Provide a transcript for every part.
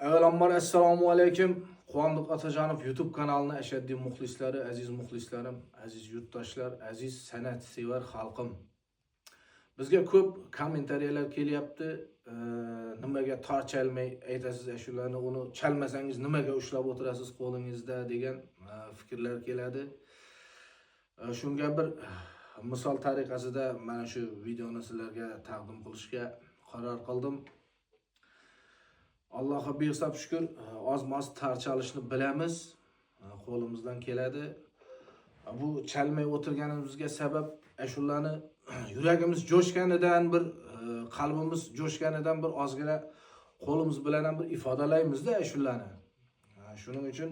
Avvalambor assalomu alaykum. Quvondiq Atajonov YouTube kanalini ashaddiy muxlislari, aziz muxlislarim, aziz yurtdoshlar, aziz san'at sevar xalqim. Bizga ko'p kommentariyalar kelyapti. Nimaga tor chalmay aytasiz ashularni, uni chalmasangiz nimaga ushlab o'tirasiz qo'lingizda degan fikrlar keladi. Shunga bir misol tariqasida mana shu videoni sizlarga taqdim qilishga qaror qildim. Allohga behisob shukr, oz-moz tor chalishni bilamiz, qo'limizdan keladi. Bu chalmay o'tirganimizga sabab ashularni yuragimiz jo'shganidan, bir qalbimiz jo'shganidan bir ozgina qo'limiz bilan ham bir ifodalaymiz-da ashularni. Shuning uchun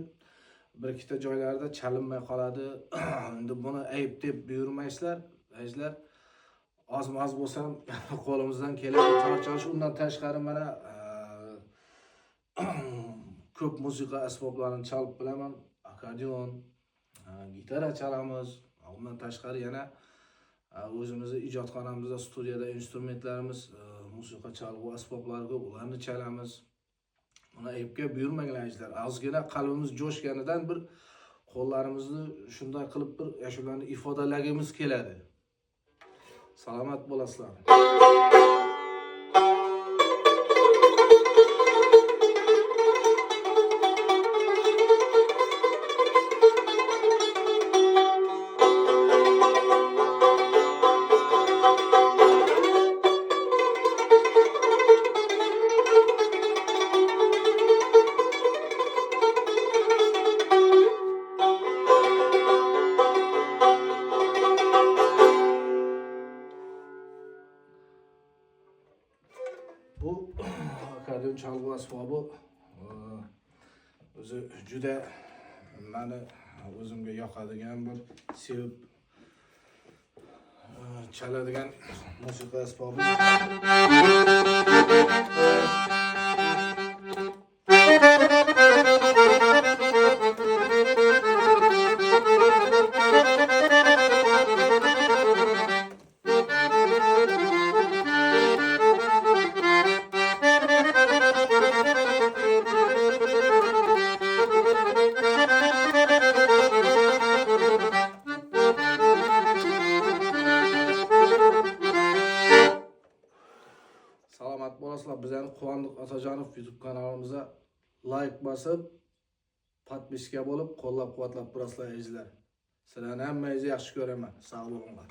bir ikkita joylarda chalinmay qoladi. Endi buni ayb deb buyurmaysizlar, azizlar. Oz-moz bo'lsa ham qo'limizdan keladi tor chalish. Undan tashqari mana ko'p musiqa asboblarini chalib bilaman. Akordeon, gitara chalamiz. Undan tashqari yana o'zimizning ijodxonamizda, studiyada instrumentlarimiz, musiqa chalg'u asboblari ko'p, ularni chalamiz. Buni aybga buyurmanglar. Ozgina qalbimiz jo'shganidan bir qo'llarimizni shunday qilib bir ashularni ifodalagimiz keladi. Salomat bo'lasizlar. Bu akordeon chalg'u asbobi o'zi juda meni o'zimga yoqadigan, bir sevib chaladigan musiqa asbobi. Salomat bo'lasizlar. Bizning Quvondiq Atajonov YouTube kanalimizga like bosib, podpiska bo'lib, qo'llab-quvvatlab turasizlar, azizlar. Sizlarni hammangizni yaxshi ko'raman. Sog' bo'linglar.